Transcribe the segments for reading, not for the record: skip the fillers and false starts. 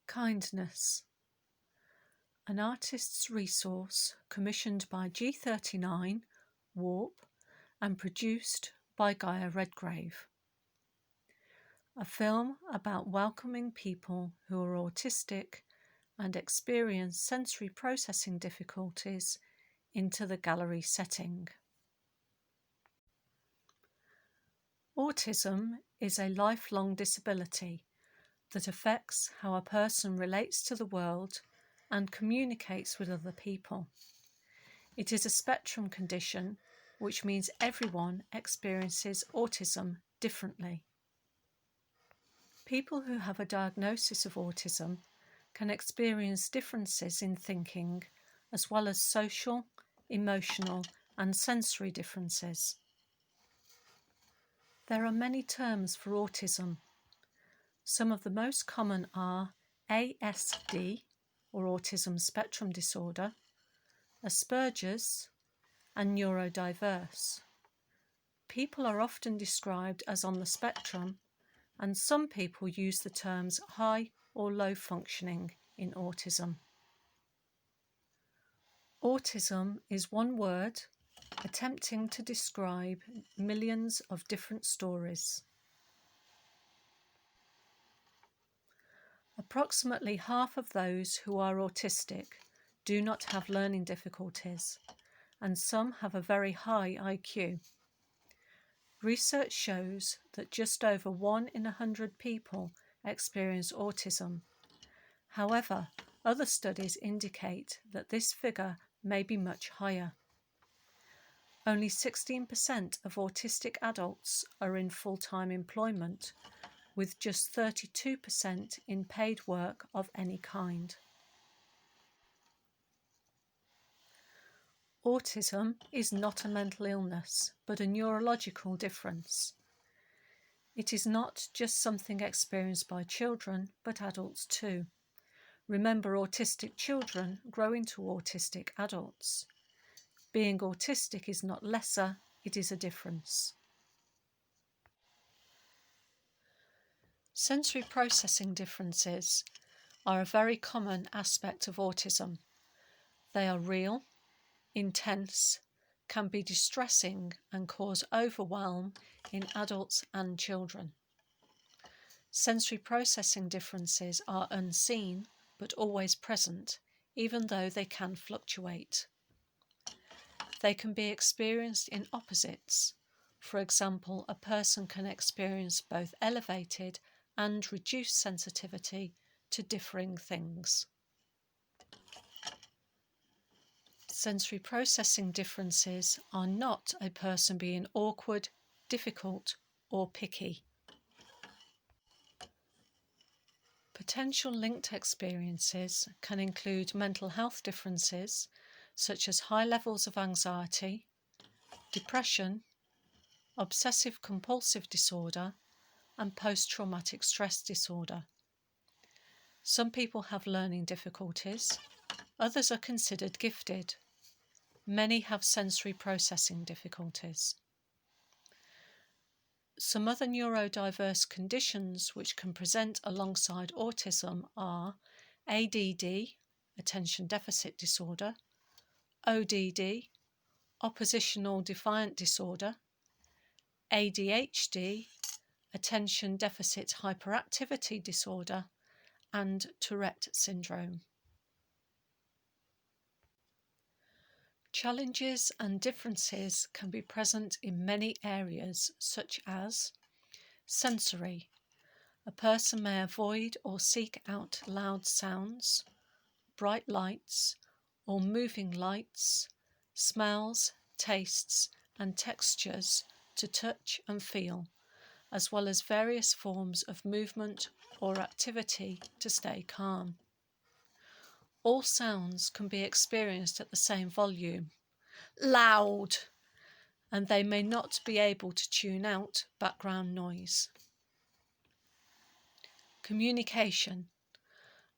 Kindness. An artist's resource commissioned by G39, Warp, and produced by Gaia Redgrave. A film about welcoming people who are autistic and experience sensory processing difficulties into the gallery setting. Autism is a lifelong disability that affects how a person relates to the world and communicates with other people. It is a spectrum condition, which means everyone experiences autism differently. People who have a diagnosis of autism can experience differences in thinking, as well as social, emotional, and sensory differences. There are many terms for autism. Some of the most common are ASD, or Autism Spectrum Disorder, Asperger's, and neurodiverse. People are often described as on the spectrum, and some people use the terms high or low functioning in autism. Autism is one word attempting to describe millions of different stories. Approximately half of those who are autistic do not have learning difficulties, and some have a very high IQ. Research shows that just over 1 in 100 people experience autism. However, other studies indicate that this figure may be much higher. Only 16% of autistic adults are in full-time employment, with just 32% in paid work of any kind. Autism is not a mental illness, but a neurological difference. It is not just something experienced by children, but adults too. Remember, autistic children grow into autistic adults. Being autistic is not lesser, it is a difference. Sensory processing differences are a very common aspect of autism. They are real, intense, can be distressing and cause overwhelm in adults and children. Sensory processing differences are unseen but always present, even though they can fluctuate. They can be experienced in opposites. For example, a person can experience both elevated and reduced sensitivity to differing things. Sensory processing differences are not a person being awkward, difficult, or picky. Potential linked experiences can include mental health differences, such as high levels of anxiety, depression, obsessive-compulsive disorder, and post-traumatic stress disorder. Some people have learning difficulties, others are considered gifted. Many have sensory processing difficulties. Some other neurodiverse conditions which can present alongside autism are ADD, attention deficit disorder, ODD, oppositional defiant disorder, ADHD, attention deficit hyperactivity disorder, and Tourette syndrome. Challenges and differences can be present in many areas, such as sensory. A person may avoid or seek out loud sounds, bright lights, or moving lights, smells, tastes, and textures to touch and feel, as well as various forms of movement or activity to stay calm. All sounds can be experienced at the same volume, loud, and they may not be able to tune out background noise. Communication.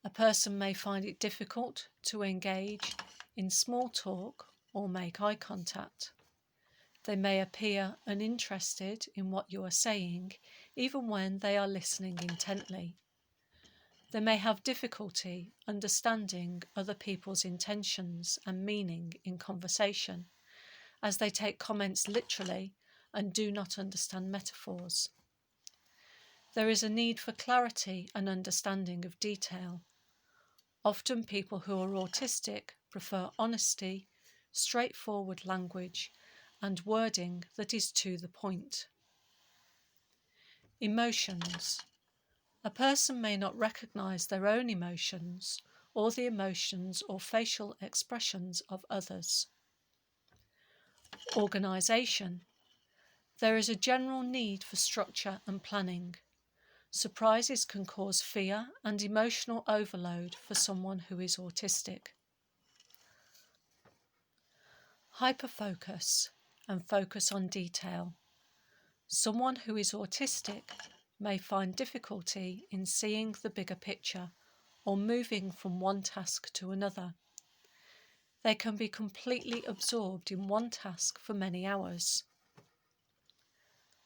A person may find it difficult to engage in small talk or make eye contact. They may appear uninterested in what you are saying, even when they are listening intently. They may have difficulty understanding other people's intentions and meaning in conversation, as they take comments literally and do not understand metaphors. There is a need for clarity and understanding of detail. Often people who are autistic prefer honesty, straightforward language, and wording that is to the point. Emotions. A person may not recognise their own emotions or the emotions or facial expressions of others. Organisation. There is a general need for structure and planning. Surprises can cause fear and emotional overload for someone who is autistic. Hyperfocus and focus on detail. Someone who is autistic may find difficulty in seeing the bigger picture or moving from one task to another. They can be completely absorbed in one task for many hours.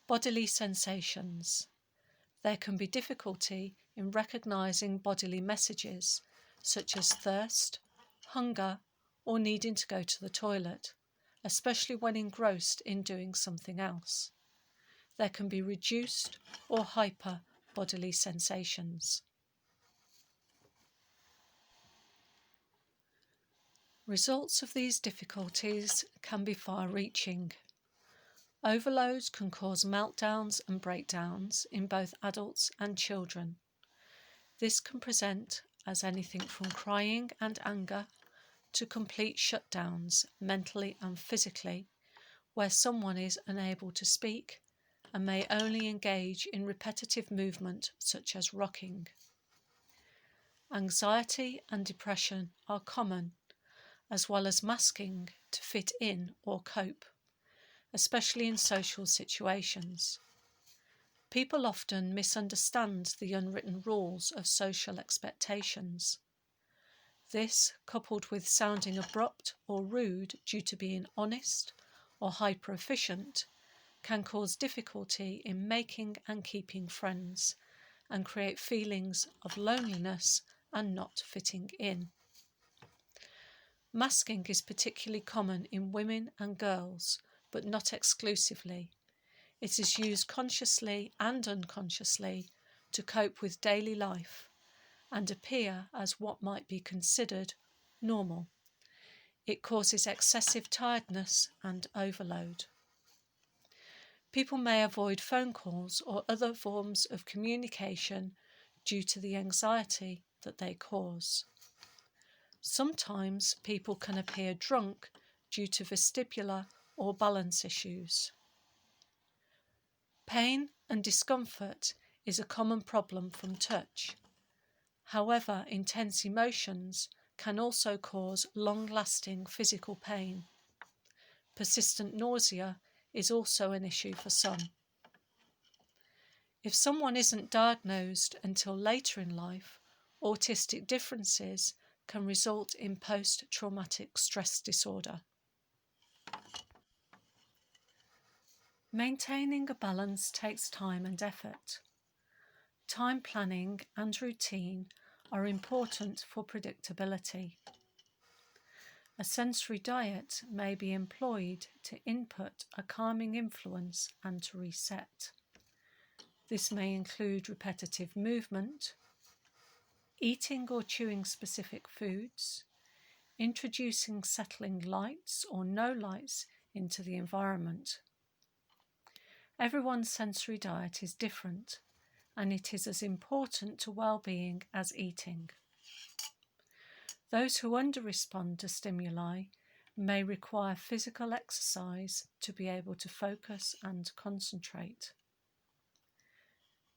Bodily sensations. There can be difficulty in recognising bodily messages such as thirst, hunger, or needing to go to the toilet, especially when engrossed in doing something else. There can be reduced or hyper bodily sensations. Results of these difficulties can be far-reaching. Overload can cause meltdowns and breakdowns in both adults and children. This can present as anything from crying and anger to complete shutdowns mentally and physically, where someone is unable to speak and may only engage in repetitive movement such as rocking. Anxiety and depression are common, as well as masking to fit in or cope, especially in social situations. People often misunderstand the unwritten rules of social expectations. This, coupled with sounding abrupt or rude due to being honest or hyper-efficient, can cause difficulty in making and keeping friends and create feelings of loneliness and not fitting in. Masking is particularly common in women and girls, but not exclusively. It is used consciously and unconsciously to cope with daily life and appear as what might be considered normal. It causes excessive tiredness and overload. People may avoid phone calls or other forms of communication due to the anxiety that they cause. Sometimes people can appear drunk due to vestibular or balance issues. Pain and discomfort is a common problem from touch. However, intense emotions can also cause long-lasting physical pain. Persistent nausea is also an issue for some. If someone isn't diagnosed until later in life, autistic differences can result in post-traumatic stress disorder. Maintaining a balance takes time and effort. Time planning and routine are important for predictability. A sensory diet may be employed to input a calming influence and to reset. This may include repetitive movement, eating or chewing specific foods, introducing settling lights or no lights into the environment. Everyone's sensory diet is different, and it is as important to well-being as eating. Those who under-respond to stimuli may require physical exercise to be able to focus and concentrate.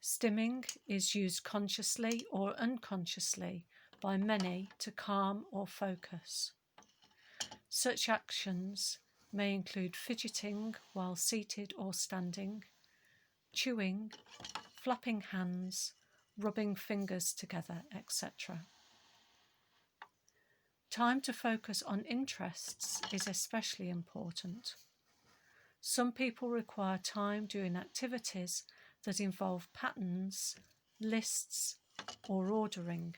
Stimming is used consciously or unconsciously by many to calm or focus. Such actions may include fidgeting while seated or standing, chewing, flapping hands, rubbing fingers together, etc. Time to focus on interests is especially important. Some people require time doing activities that involve patterns, lists, or ordering.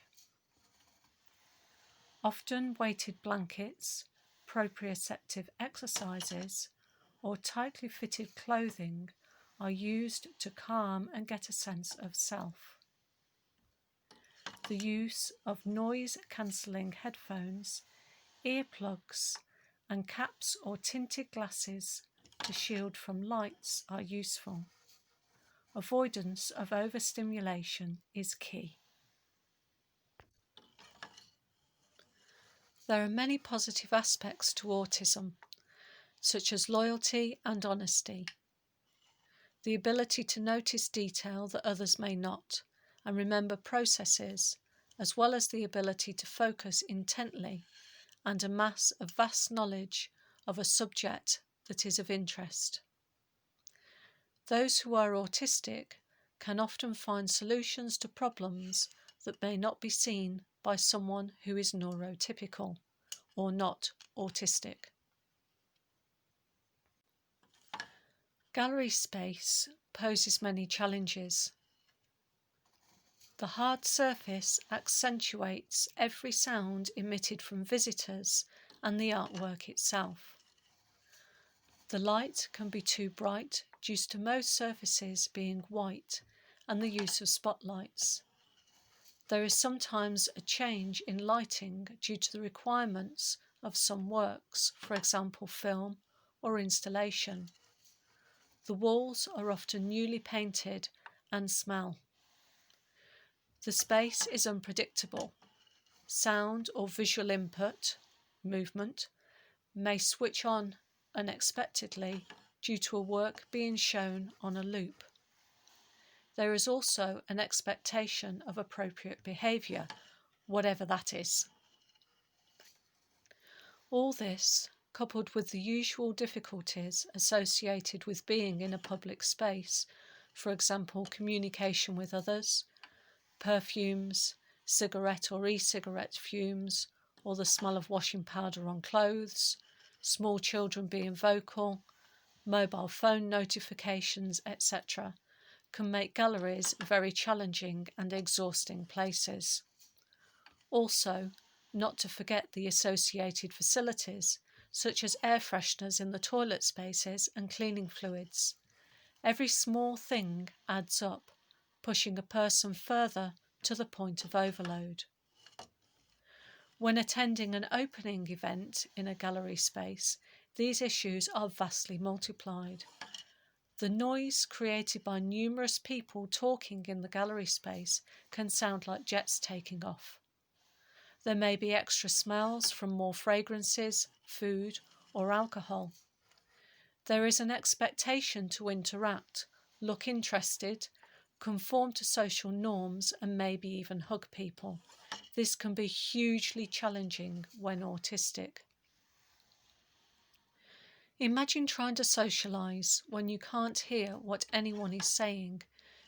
Often weighted blankets, proprioceptive exercises, or tightly fitted clothing are used to calm and get a sense of self. The use of noise-cancelling headphones, earplugs, and caps or tinted glasses to shield from lights are useful. Avoidance of overstimulation is key. There are many positive aspects to autism, such as loyalty and honesty, the ability to notice detail that others may not, and remember processes, as well as the ability to focus intently and amass a vast knowledge of a subject that is of interest. Those who are autistic can often find solutions to problems that may not be seen by someone who is neurotypical or not autistic. Gallery space poses many challenges. The hard surface accentuates every sound emitted from visitors and the artwork itself. The light can be too bright due to most surfaces being white and the use of spotlights. There is sometimes a change in lighting due to the requirements of some works, for example film or installation. The walls are often newly painted and smell. The space is unpredictable. Sound or visual input, movement, may switch on unexpectedly due to a work being shown on a loop. There is also an expectation of appropriate behaviour, whatever that is. All this, coupled with the usual difficulties associated with being in a public space, for example, communication with others, perfumes, cigarette or e-cigarette fumes, or the smell of washing powder on clothes, small children being vocal, mobile phone notifications, etc., can make galleries very challenging and exhausting places. Also, not to forget the associated facilities, such as air fresheners in the toilet spaces and cleaning fluids. Every small thing adds up, pushing a person further to the point of overload. When attending an opening event in a gallery space, these issues are vastly multiplied. The noise created by numerous people talking in the gallery space can sound like jets taking off. There may be extra smells from more fragrances, food, or alcohol. There is an expectation to interact, look interested, conform to social norms, and maybe even hug people. This can be hugely challenging when autistic. Imagine trying to socialise when you can't hear what anyone is saying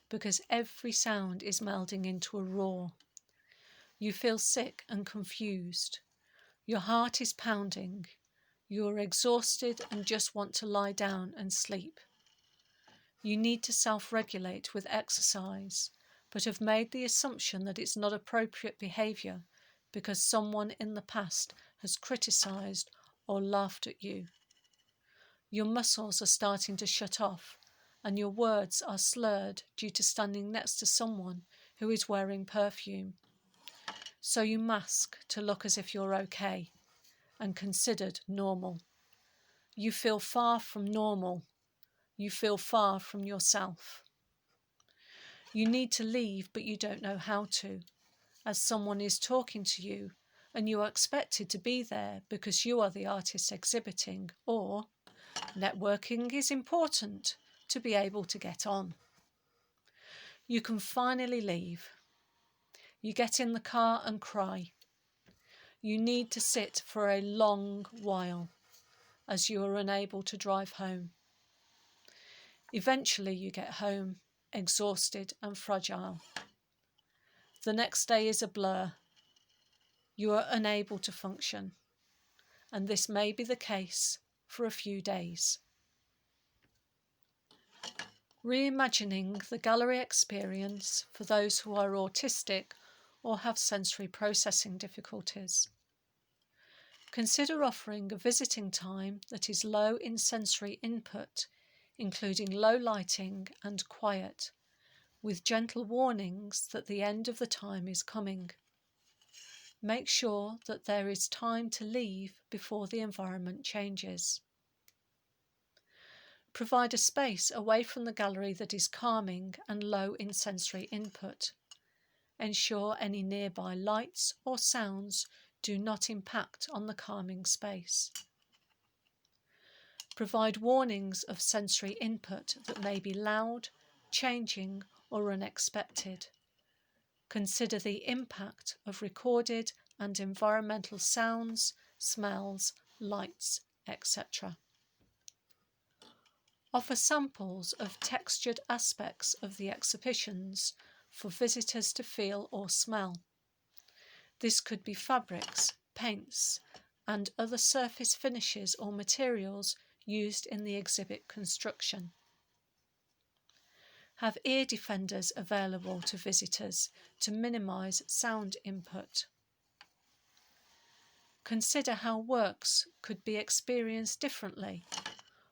because every sound is melding into a roar. You feel sick and confused. Your heart is pounding. You are exhausted and just want to lie down and sleep. You need to self-regulate with exercise, but have made the assumption that it's not appropriate behaviour because someone in the past has criticised or laughed at you. Your muscles are starting to shut off and your words are slurred due to standing next to someone who is wearing perfume. So you mask to look as if you're okay and considered normal. You feel far from normal. You feel far from yourself. You need to leave, but you don't know how to, as someone is talking to you and you are expected to be there because you are the artist exhibiting, or networking is important to be able to get on. You can finally leave. You get in the car and cry. You need to sit for a long while as you are unable to drive home. Eventually you get home, exhausted and fragile. The next day is a blur. You are unable to function, and this may be the case for a few days. Reimagining the gallery experience for those who are autistic or have sensory processing difficulties. Consider offering a visiting time that is low in sensory input, including low lighting and quiet, with gentle warnings that the end of the time is coming. Make sure that there is time to leave before the environment changes. Provide a space away from the gallery that is calming and low in sensory input. Ensure any nearby lights or sounds do not impact on the calming space. Provide warnings of sensory input that may be loud, changing, or unexpected. Consider the impact of recorded and environmental sounds, smells, lights, etc. Offer samples of textured aspects of the exhibitions for visitors to feel or smell. This could be fabrics, paints, and other surface finishes or materials used in the exhibit construction. Have ear defenders available to visitors to minimise sound input. Consider how works could be experienced differently.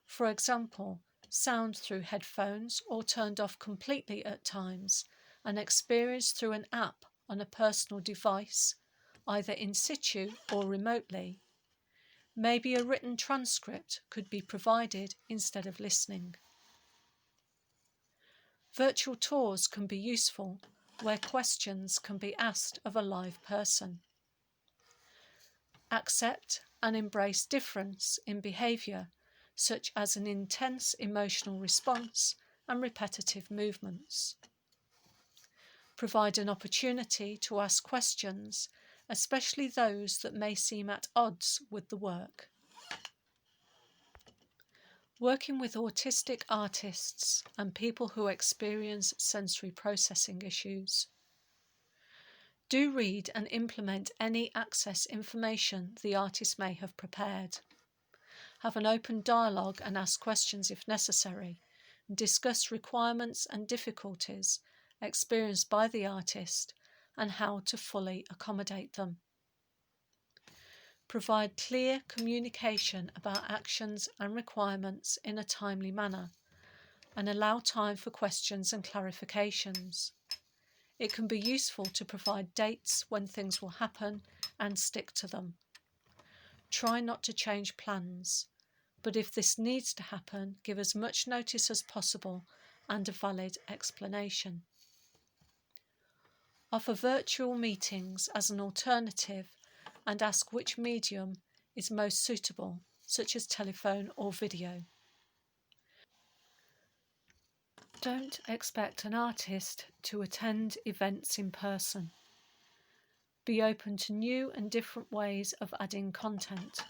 For example, sound through headphones or turned off completely at times, and experienced through an app on a personal device, either in situ or remotely. Maybe a written transcript could be provided instead of listening. Virtual tours can be useful where questions can be asked of a live person. Accept and embrace difference in behaviour, such as an intense emotional response and repetitive movements. Provide an opportunity to ask questions, especially those that may seem at odds with the work. Working with autistic artists and people who experience sensory processing issues. Do read and implement any access information the artist may have prepared. Have an open dialogue and ask questions if necessary, and discuss requirements and difficulties experienced by the artist and how to fully accommodate them. Provide clear communication about actions and requirements in a timely manner, and allow time for questions and clarifications. It can be useful to provide dates when things will happen and stick to them. Try not to change plans, but if this needs to happen, give as much notice as possible and a valid explanation. Offer virtual meetings as an alternative and ask which medium is most suitable, such as telephone or video. Don't expect an artist to attend events in person. Be open to new and different ways of adding content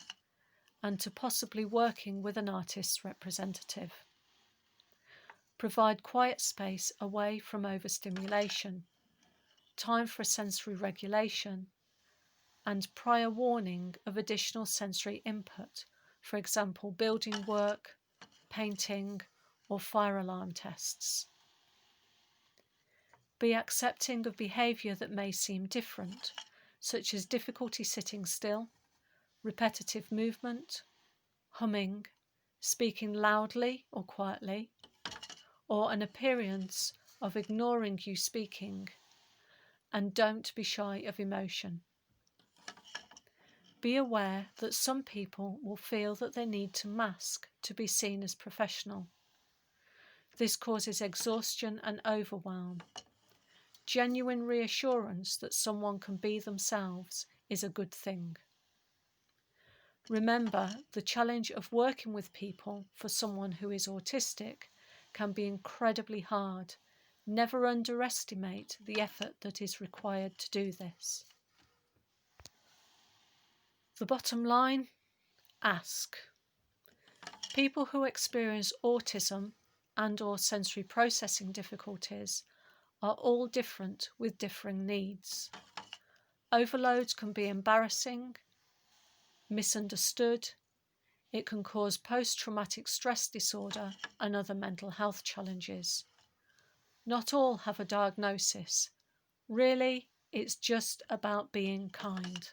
and to possibly working with an artist's representative. Provide quiet space away from overstimulation, time for sensory regulation, and prior warning of additional sensory input, for example, building work, painting, or fire alarm tests. Be accepting of behaviour that may seem different, such as difficulty sitting still, repetitive movement, humming, speaking loudly or quietly, or an appearance of ignoring you speaking, and don't be shy of emotion. Be aware that some people will feel that they need to mask to be seen as professional. This causes exhaustion and overwhelm. Genuine reassurance that someone can be themselves is a good thing. Remember, the challenge of working with people for someone who is autistic can be incredibly hard. Never underestimate the effort that is required to do this. The bottom line, ask. People who experience autism and/or sensory processing difficulties are all different with differing needs. Overload can be embarrassing, misunderstood. It can cause post-traumatic stress disorder and other mental health challenges. Not all have a diagnosis. Really, It's just about being kind.